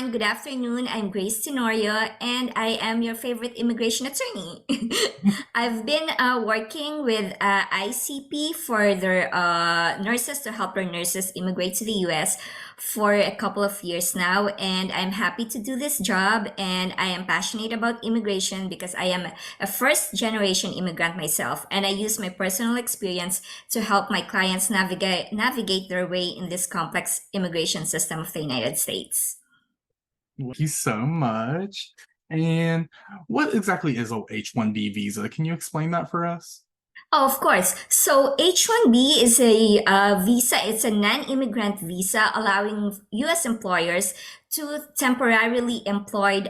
everyone. Good afternoon. I'm Grace Tenorio, and I am your favorite immigration attorney. I've been working with ICP for their nurses to help their nurses immigrate to the US for a couple of years now, and I'm happy to do this job. And I am passionate about immigration because I am a first generation immigrant myself, and I use my personal experience to help my clients navigate their way in this complex immigration system of the United States. Thank you so much. And what exactly is a H-1B visa? Can you explain that for us? Oh, of course. So H1B is a visa. It's a non-immigrant visa allowing U.S. employers to temporarily employ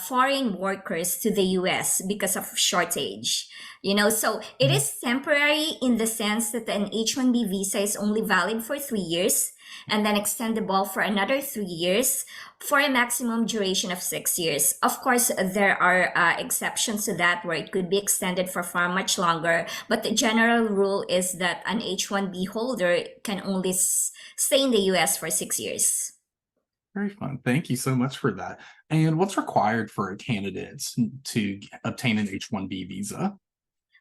foreign workers to the U.S. because of shortage. So it is temporary in the sense that an H1B visa is only valid for 3 years and then extendable for another 3 years for a maximum duration of 6 years. Of course, there are exceptions to that where it could be extended for far much longer, but the general rule is that an H1B holder can only stay in the US for 6 years. Very fun. Thank you so much for that. And what's required for a candidate to obtain an H-1B visa?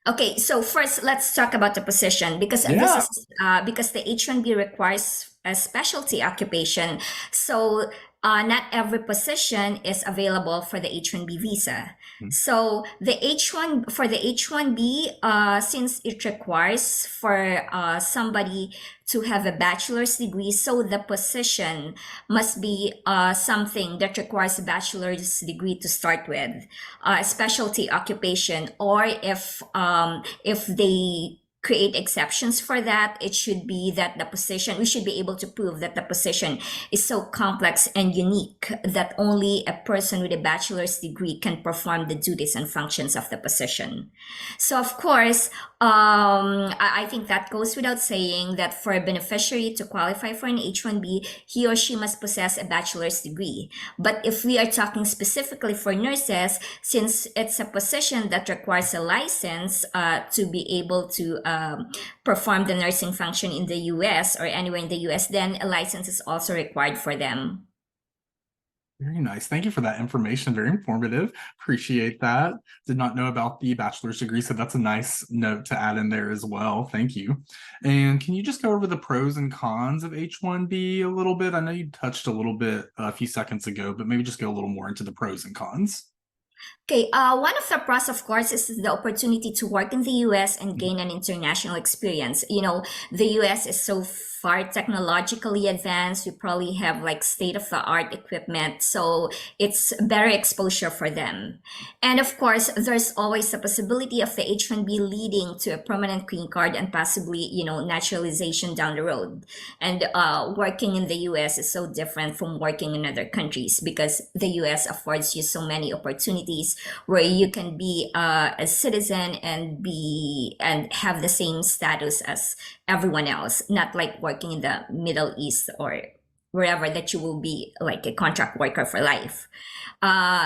Okay, so first let's talk about the position because this Yeah. is because the H1B requires a specialty occupation. So not every position is available for the H1B visa. So the H1B, since it requires for somebody to have a bachelor's degree, so the position must be something that requires a bachelor's degree to start with, a specialty occupation, or if they create exceptions for that, it should be that the position, we should be able to prove that the position is so complex and unique that only a person with a bachelor's degree can perform the duties and functions of the position. So of course, I think that goes without saying that for a beneficiary to qualify for an H1B, he or she must possess a bachelor's degree. But if we are talking specifically for nurses, since it's a position that requires a license to be able to perform the nursing function in the US or anywhere in the US, then a license is also required for them. Very nice. Thank you for that information. Very informative. Appreciate that. Did not know about the bachelor's degree, so that's a nice note to add in there as well. Thank you. And can you just go over the pros and cons of H-1B a little bit? I know you touched a little bit a few seconds ago, but maybe just go a little more into the pros and cons. Okay, one of the pros, of course, is the opportunity to work in the US and gain an international experience. The US is so far technologically advanced. We probably have like state of the art equipment. So it's better exposure for them. And of course, there's always the possibility of the H1B leading to a permanent green card and possibly, naturalization down the road. And working in the US is so different from working in other countries because the US affords you so many opportunities where you can be a citizen and have the same status as everyone else, not like working in the Middle East or wherever that you will be like a contract worker for life.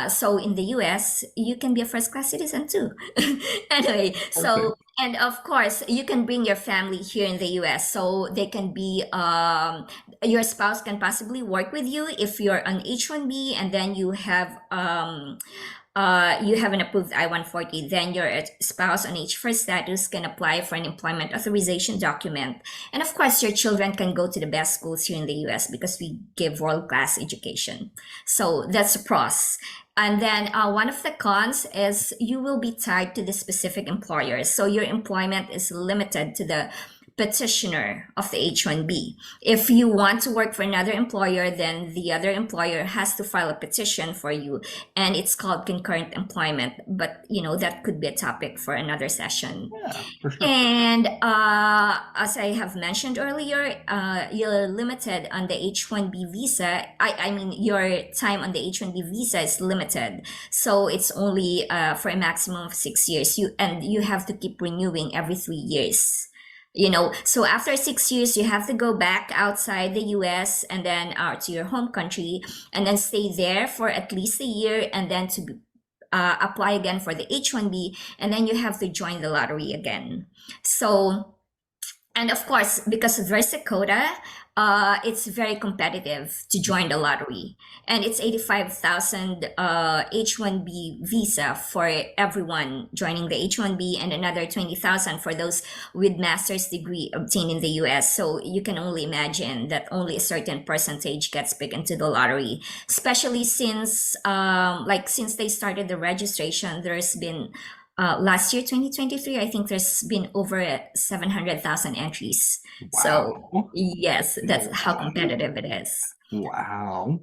So in the US, you can be a first class citizen too. Anyway, so, Perfect. and of course, you can bring your family here in the US. So they can be, your spouse can possibly work with you if you're on H1B and then you have an approved I-140, then your spouse on H4 status can apply for an employment authorization document. And of course, your children can go to the best schools here in the US because we give world-class education. So that's a pros. And then one of the cons is you will be tied to the specific employer. So your employment is limited to the petitioner of the H1B. If you want to work for another employer, then the other employer has to file a petition for you, and it's called concurrent employment. But that could be a topic for another session. Yeah, for sure. And as I have mentioned earlier, you're limited on the H1B visa. I mean, your time on the H1B visa is limited, so it's only for a maximum of 6 years. You have to keep renewing every 3 years. So after 6 years, you have to go back outside the US and then to your home country and then stay there for at least a year and then to apply again for the H1B and then you have to join the lottery again. So And of course, because there's a quota, it's very competitive to join the lottery. And it's 85,000 H1B visa for everyone joining the H1B, and another 20,000 for those with master's degree obtained in the US. So you can only imagine that only a certain percentage gets picked into the lottery, especially since since they started the registration, there's been last year 2023, I think there's been over 700,000 entries. So Wow. yes, A that's how lot. competitive it is. Wow.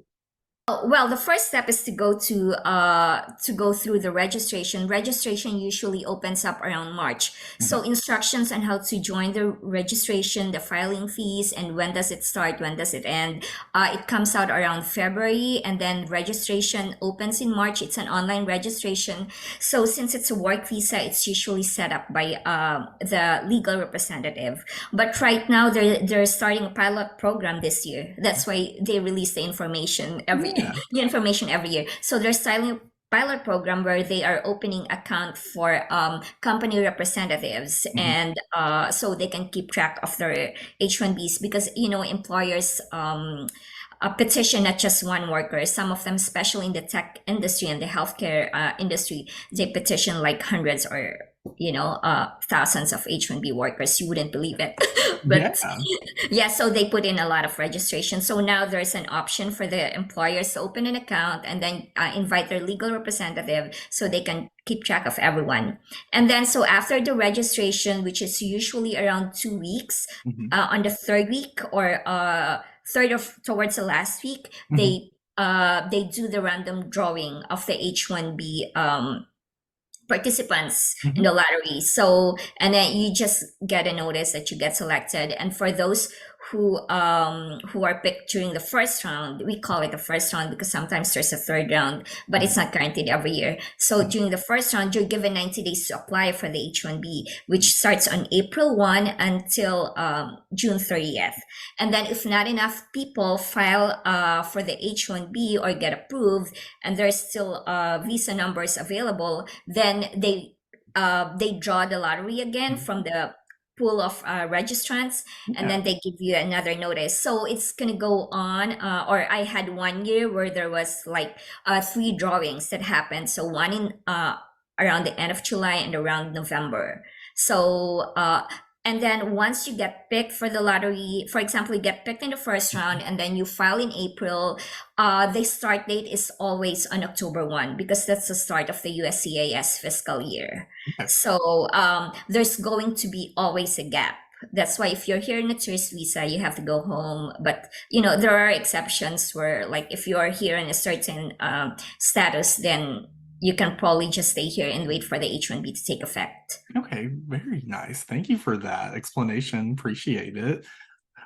Well, the first step is to go through the registration. Registration usually opens up around March. So Mhm. instructions on how to join the registration, the filing fees, and when does it start, when does it end. It comes out around February, and then registration opens in March. It's an online registration. So since it's a work visa, it's usually set up by the legal representative. But right now, they're starting a pilot program this year. That's why they release the information Yeah. new information every year. So they're starting a pilot program where they are opening account for company representatives, Mhm. and so they can keep track of their H1Bs, because employers petition not just one worker. Some of them, especially in the tech industry and the healthcare industry, they petition like hundreds or thousands of H1B workers. You wouldn't believe it. Yeah. But yeah, so they put in a lot of registration. So now there's an option for the employers to open an account and then invite their legal representative so they can keep track of everyone. And then, so after the registration, which is usually around 2 weeks, Mhm. on the third week or third of towards the last week, Mhm. they do the random drawing of the H1B participants in Mhm. the lottery. So, and then you just get a notice that you get selected. And for those who are picked during the first round, we call it the first round because sometimes there's a third round, but it's Mhm. not guaranteed every year. So Mhm. during the first round, you're given 90 days to apply for the H1B, which starts on April 1 until June 30th. And then if not enough people file for the H1B or get approved, and there's still visa numbers available, then they draw the lottery again Mhm. from the pool of registrants, and Yeah. then they give you another notice. So it's gonna go on. Or I had one year where there was like three drawings that happened. So one in around the end of July and around November. So and then once you get picked for the lottery, for example, you get picked in the first round and then you file in April, the start date is always on October 1 because that's the start of the USCIS fiscal year. Okay. So there's going to be always a gap. That's why if you're here in a tourist visa, you have to go home. But there are exceptions where, like, if you are here in a certain status, then you can probably just stay here and wait for the H1B to take effect. Okay. Very nice. Thank you for that explanation. Appreciate it.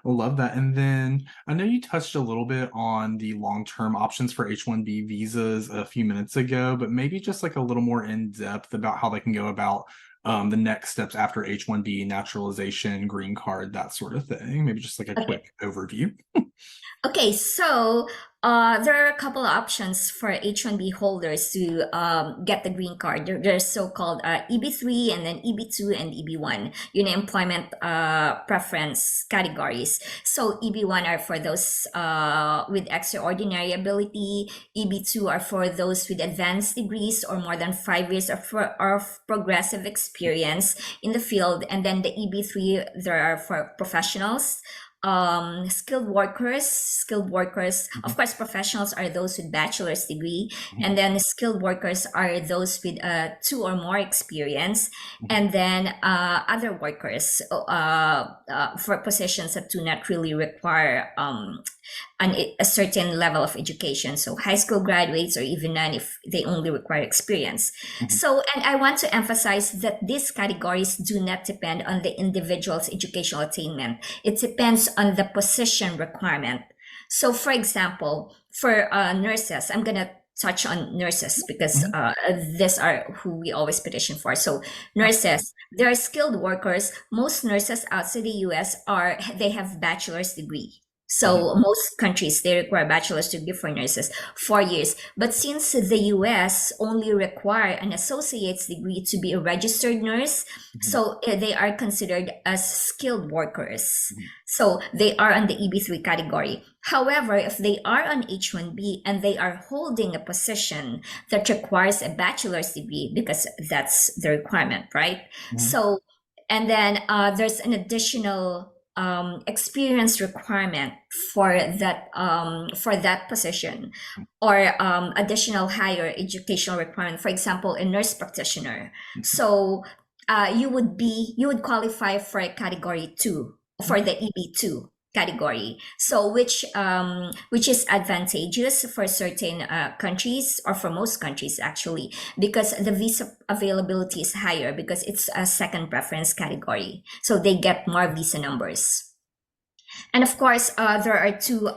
I love that. And then I know you touched a little bit on the long-term options for H1B visas a few minutes ago, but maybe just like a little more in depth about how they can go about the next steps after H1B, naturalization, green card, that sort of thing. Maybe just like a Okay. quick overview. Okay, so there are a couple of options for H1B holders to get the green card. There's so-called EB3 and then EB2 and EB1, employment preference categories. So EB1 are for those with extraordinary ability. EB2 are for those with advanced degrees or more than 5 years of progressive experience in the field. And then the EB3, there are for professionals, skilled workers. Of Mhm. course, professionals are those with bachelor's degree, Mhm. and then skilled workers are those with two or more experience, Mhm. and then other workers for positions that do not really require a certain level of education. So high school graduates or even none if they only require experience. Mhm. So, and I want to emphasize that these categories do not depend on the individual's educational attainment. It depends on the position requirement. So for example, for nurses, I'm going to touch on nurses because Mhm. these are who we always petition for. So Absolutely. nurses, they are skilled workers. Most nurses outside the US they have bachelor's degree. So most countries, they require bachelor's degree for nurses, 4 years. But since the US only require an associate's degree to be a registered nurse, so they are considered as skilled workers. So they are on the EB3 category. However, if they are on H1B and they are holding a position that requires a bachelor's degree, because that's the requirement, right? So, and then there's an additional experience requirement for that position, or additional higher educational requirement. For example, a nurse practitioner. So you would qualify for a category 2, for the EB2 category. So which is advantageous for certain countries, or for most countries actually, because the visa availability is higher, because it's a second preference category. So they get more visa numbers. And of course, there are two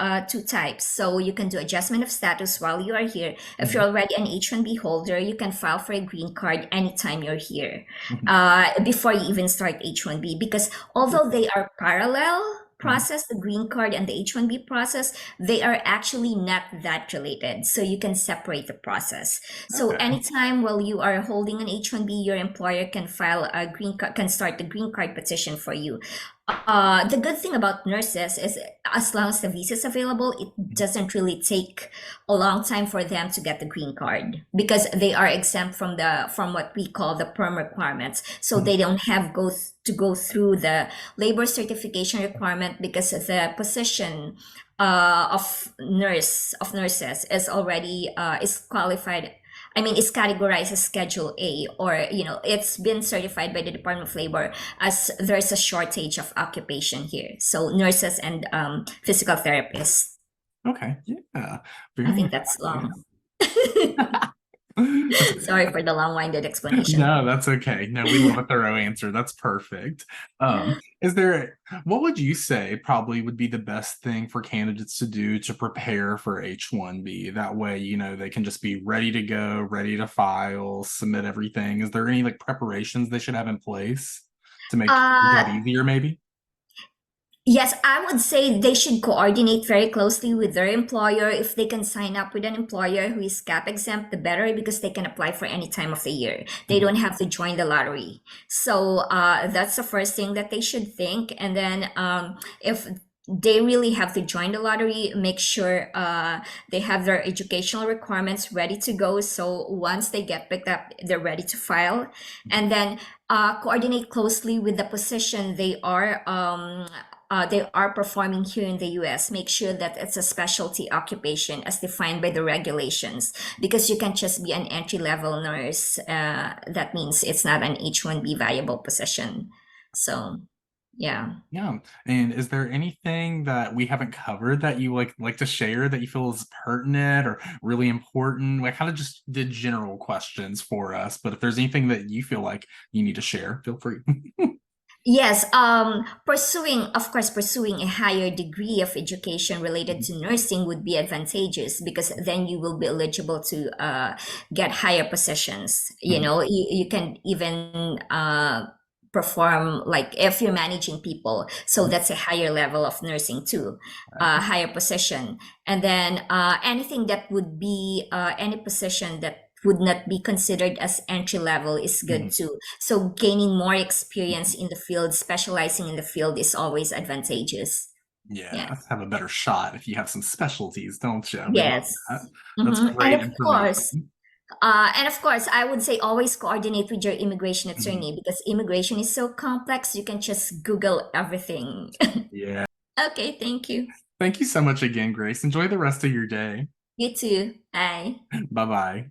types. So you can do adjustment of status while you are here. If you're already an H1B holder, you can file for a green card anytime you're here, before you even start H1B. Because although they are parallel process, the green card and the H1B process, they are actually not that related. So you can separate the process. So anytime while you are holding an H1B, your employer can file a green card, can start the green card petition for you. The good thing about nurses is, as long as the visa is available, it doesn't really take a long time for them to get the green card, because they are exempt from what we call the perm requirements. So they don't have to go through the labor certification requirement, because the position of nurses is already is qualified. I mean, it's categorized as Schedule A, or, it's been certified by the Department of Labor as there's a shortage of occupation here. So nurses and physical therapists. Okay, yeah. I think that's long. Sorry for the long-winded explanation. No, that's okay. No, we love a thorough answer. That's perfect. What would you say probably would be the best thing for candidates to do to prepare for H1B? That way, they can just be ready to go, ready to file, submit everything. Is there any preparations they should have in place to make the job easier, maybe? Yes, I would say they should coordinate very closely with their employer. If they can sign up with an employer who is cap exempt, the better, because they can apply for any time of the year. They don't have to join the lottery. So that's the first thing that they should think. And then if they really have to join the lottery, make sure they have their educational requirements ready to go. So once they get picked up, they're ready to file. And then coordinate closely with the position they are performing here in the US. Make sure that it's a specialty occupation as defined by the regulations, because you can't just be an entry-level nurse. That means it's not an H1B viable position. So, yeah. Yeah. And is there anything that we haven't covered that you like to share that you feel is pertinent or really important? I kind of just did general questions for us, but if there's anything that you feel like you need to share, feel free. Yes, pursuing a higher degree of education related to nursing would be advantageous, because then you will be eligible to get higher positions. You can even perform, like if you're managing people, so that's a higher level of nursing too, higher position. And then anything that would be any position that would not be considered as entry level is good too. So gaining more experience in the field, specializing in the field, is always advantageous. Yeah, have a better shot if you have some specialties, don't you? Yes. That's great information. And of course, I would say always coordinate with your immigration attorney, because immigration is so complex. You can just Google everything. Yeah. Okay, thank you. Thank you so much again, Grace. Enjoy the rest of your day. You too. Bye. Bye-bye.